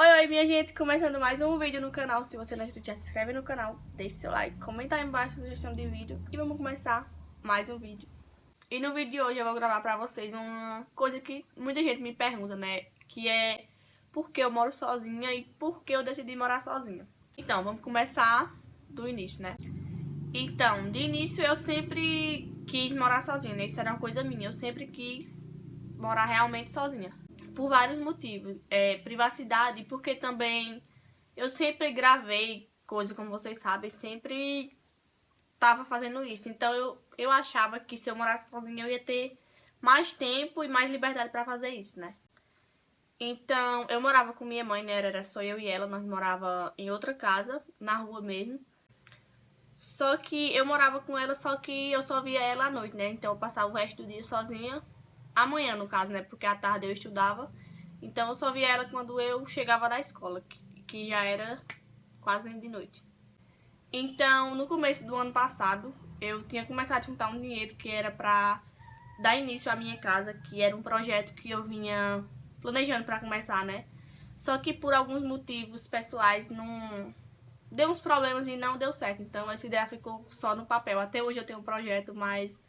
Oi, minha gente, começando mais um vídeo no canal. Se você não é inscrito, já se inscreve no canal, deixe seu like, comenta aí embaixo a sugestão de vídeo e vamos começar mais um vídeo. E no vídeo de hoje eu vou gravar pra vocês uma coisa que muita gente me pergunta, né? Que é por que eu moro sozinha e por que eu decidi morar sozinha. Então, vamos começar do início, né? Então, de início eu sempre quis morar sozinha, né? Isso era uma coisa minha, eu sempre quis morar realmente sozinha. Por vários motivos. Privacidade, porque também eu sempre gravei coisa, como vocês sabem, sempre tava fazendo isso. Então eu achava que se eu morasse sozinha eu ia ter mais tempo e mais liberdade pra fazer isso, né? Então eu morava com minha mãe, né? Era só eu e ela, nós morava em outra casa, na rua mesmo. Só que eu morava com ela, só que eu só via ela à noite, né? Então eu passava o resto do dia sozinha. Amanhã, no caso, né? Porque à tarde eu estudava. Então eu só via ela quando eu chegava da escola, que já era quase de noite. Então, no começo do ano passado, eu tinha começado a juntar um dinheiro que era pra dar início à minha casa, que era um projeto que eu vinha planejando pra começar, né? Só que por alguns motivos pessoais não deu uns problemas e não deu certo. Então essa ideia ficou só no papel. Até hoje eu tenho um projeto, mas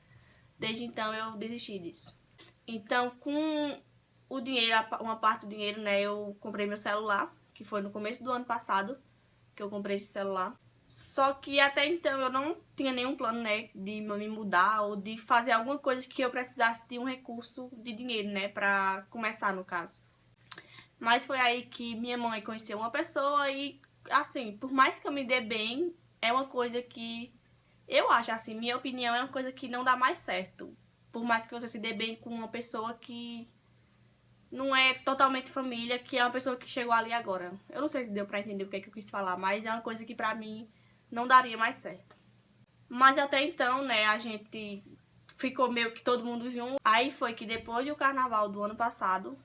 desde então eu desisti disso. Então, com o dinheiro, uma parte do dinheiro, né, eu comprei meu celular, que foi no começo do ano passado que eu comprei esse celular. Só que até então eu não tinha nenhum plano, né, de me mudar ou de fazer alguma coisa que eu precisasse de um recurso de dinheiro, né, pra começar no caso. Mas foi aí que minha mãe conheceu uma pessoa e, assim, por mais que eu me dê bem, é uma coisa que eu acho, assim, minha opinião é uma coisa que não dá mais certo. Por mais que você se dê bem com uma pessoa que não é totalmente família, que é uma pessoa que chegou ali agora. Eu não sei se deu pra entender o que é que eu quis falar, mas é uma coisa que pra mim não daria mais certo. Mas até então, né, a gente ficou meio que todo mundo junto. Aí foi que depois do carnaval do ano passado,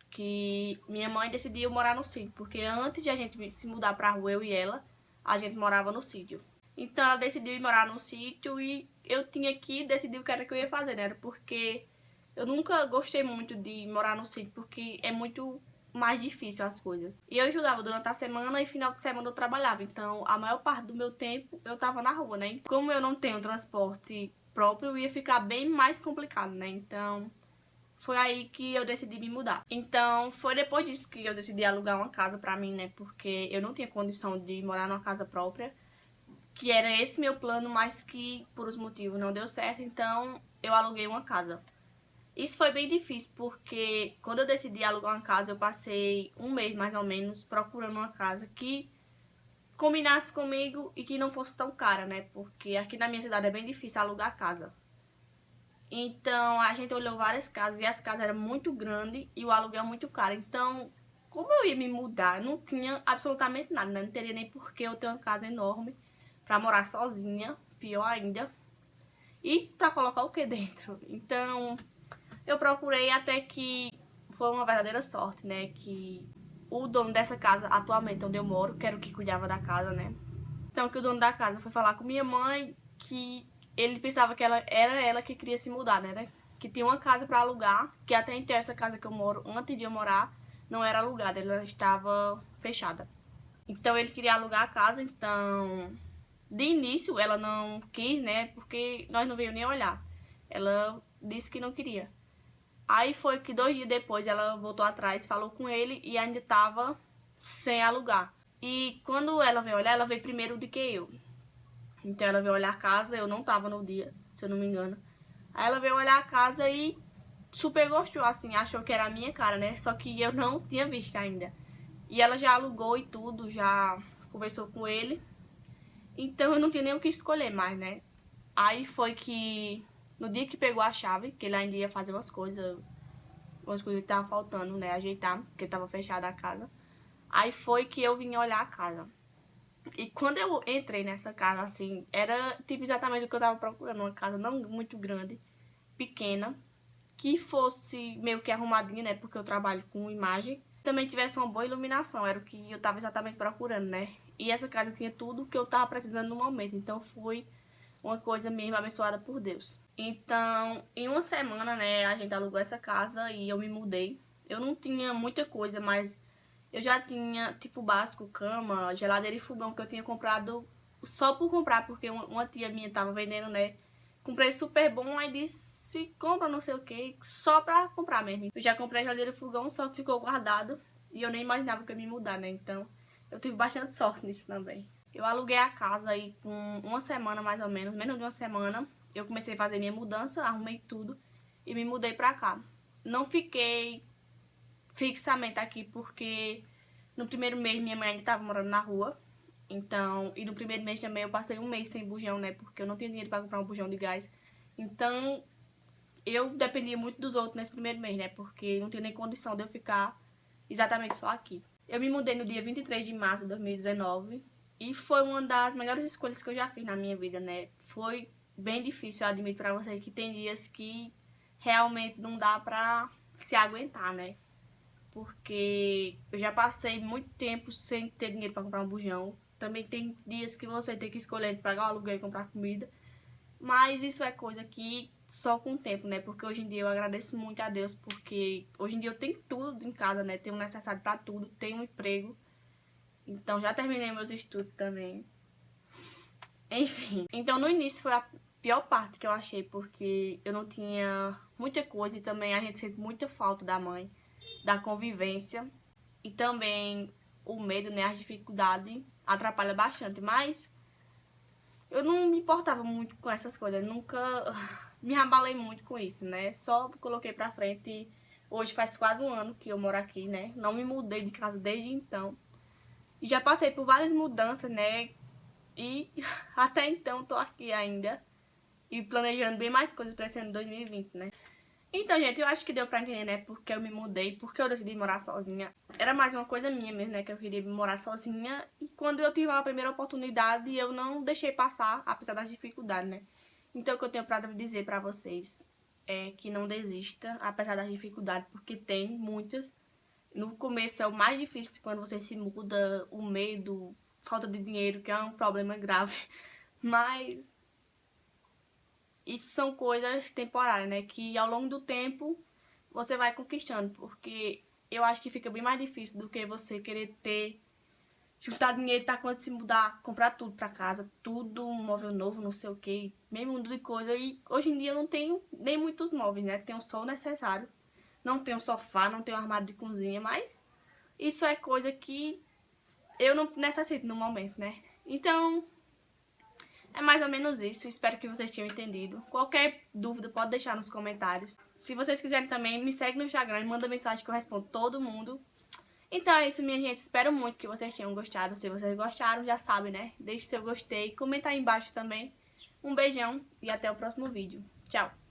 que minha mãe decidiu morar no sítio, porque antes de a gente se mudar pra rua, eu e ela, a gente morava no sítio. Então ela decidiu ir morar no sítio e eu tinha que decidir o que era que eu ia fazer, né? Porque eu nunca gostei muito de morar no sítio, porque é muito mais difícil as coisas. E eu estudava durante a semana e final de semana eu trabalhava. Então a maior parte do meu tempo eu tava na rua, né? Como eu não tenho transporte próprio, ia ficar bem mais complicado, né? Então foi aí que eu decidi me mudar. Então, foi depois disso que eu decidi alugar uma casa pra mim, né? Porque eu não tinha condição de morar numa casa própria, que era esse meu plano, mas que por os motivos não deu certo, então eu aluguei uma casa. Isso foi bem difícil, porque quando eu decidi alugar uma casa, eu passei um mês mais ou menos procurando uma casa que combinasse comigo e que não fosse tão cara, né? Porque aqui na minha cidade é bem difícil alugar casa. Então a gente olhou várias casas e as casas eram muito grandes e o aluguel muito caro. Então, como eu ia me mudar, não tinha absolutamente nada, né? Não teria nem por que eu ter uma casa enorme pra morar sozinha, pior ainda. E pra colocar o que dentro? Então, eu procurei até que foi uma verdadeira sorte, né? Que o dono dessa casa, atualmente onde eu moro, que era o que cuidava da casa, né? Então, que o dono da casa foi falar com minha mãe que ele pensava que era ela que queria se mudar, né? Que tinha uma casa pra alugar, que até então essa casa que eu moro, antes de eu morar, não era alugada, ela estava fechada. Então ele queria alugar a casa, então de início ela não quis, né? Porque nós não veio nem olhar. Ela disse que não queria. Aí foi que 2 dias depois ela voltou atrás, falou com ele e ainda estava sem alugar. E quando ela veio olhar, ela veio primeiro do que eu. Então ela veio olhar a casa, eu não tava no dia, se eu não me engano. Aí ela veio olhar a casa e super gostou, assim, achou que era a minha cara, né? Só que eu não tinha visto ainda. E ela já alugou e tudo, já conversou com ele. Então eu não tinha nem o que escolher mais, né? Aí foi que, no dia que pegou a chave, que ele ainda ia fazer umas coisas que tava faltando, né? Ajeitar, porque tava fechada a casa. Aí foi que eu vim olhar a casa. E quando eu entrei nessa casa, assim, era tipo exatamente o que eu tava procurando. Uma casa não muito grande, pequena, que fosse meio que arrumadinha, né? Porque eu trabalho com imagem. Também tivesse uma boa iluminação, era o que eu tava exatamente procurando, né? E essa casa tinha tudo que eu tava precisando no momento. Então foi uma coisa mesmo abençoada por Deus. Então, em uma semana, né, a gente alugou essa casa e eu me mudei. Eu não tinha muita coisa, mas Eu já tinha, tipo, básico, cama, geladeira e fogão que eu tinha comprado só por comprar, porque uma tia minha tava vendendo, né? Com preço super bom, aí disse, compra não sei o que, só pra comprar mesmo. Eu já comprei a geladeira e fogão, só que ficou guardado e eu nem imaginava que eu ia me mudar, né? Então, eu tive bastante sorte nisso também. Eu aluguei a casa aí com uma semana mais ou menos de uma semana. Eu comecei a fazer minha mudança, arrumei tudo e me mudei pra cá. Não fiquei fixamente aqui porque no primeiro mês minha mãe ainda estava morando na rua. Então, e no primeiro mês também eu passei um mês sem bujão, né? Porque eu não tinha dinheiro para comprar um bujão de gás. Então, eu dependia muito dos outros nesse primeiro mês, né? Porque não tinha nem condição de eu ficar exatamente só aqui. Eu me mudei no dia 23 de março de 2019 e foi uma das melhores escolhas que eu já fiz na minha vida, né? Foi bem difícil, eu admito pra vocês que tem dias que realmente não dá pra se aguentar, né? Porque eu já passei muito tempo sem ter dinheiro para comprar um bujão. Também tem dias que você tem que escolher entre pagar o aluguel e comprar comida. Mas isso é coisa que só com o tempo, né? Porque hoje em dia eu agradeço muito a Deus, porque hoje em dia eu tenho tudo em casa, né? Tenho o necessário para tudo, tenho um emprego. Então já terminei meus estudos também. Enfim. Então no início foi a pior parte que eu achei, porque eu não tinha muita coisa e também a gente sente muita falta da mãe, da convivência. E também o medo, né, as dificuldades atrapalha bastante, mas eu não me importava muito com essas coisas, nunca me abalei muito com isso, né? Só coloquei pra frente e hoje faz quase um ano que eu moro aqui, né? Não me mudei de casa desde então. E já passei por várias mudanças, né? E até então tô aqui ainda e planejando bem mais coisas pra esse ano de 2020, né? Então, gente, eu acho que deu pra entender, né, porque eu me mudei, porque eu decidi morar sozinha. Era mais uma coisa minha mesmo, né, que eu queria morar sozinha. E quando eu tive a primeira oportunidade, eu não deixei passar, apesar das dificuldades, né. Então, o que eu tenho pra dizer pra vocês é que não desista, apesar das dificuldades, porque tem muitas. No começo é o mais difícil, quando você se muda, o medo, falta de dinheiro, que é um problema grave. Mas isso são coisas temporárias, né? Que ao longo do tempo você vai conquistando. Porque eu acho que fica bem mais difícil do que você querer juntar dinheiro pra quando se mudar, comprar tudo pra casa, tudo, um móvel novo, não sei o que, meio mundo de coisa. E hoje em dia eu não tenho nem muitos móveis, né? Tenho só o necessário. Não tenho sofá, não tenho armário de cozinha, mas isso é coisa que eu não necessito no momento, né? Então, é mais ou menos isso, espero que vocês tenham entendido. Qualquer dúvida pode deixar nos comentários. Se vocês quiserem também, me segue no Instagram e manda mensagem que eu respondo todo mundo. Então é isso, minha gente, espero muito que vocês tenham gostado. Se vocês gostaram, já sabem, né? Deixe seu gostei, comenta aí embaixo também. Um beijão e até o próximo vídeo. Tchau!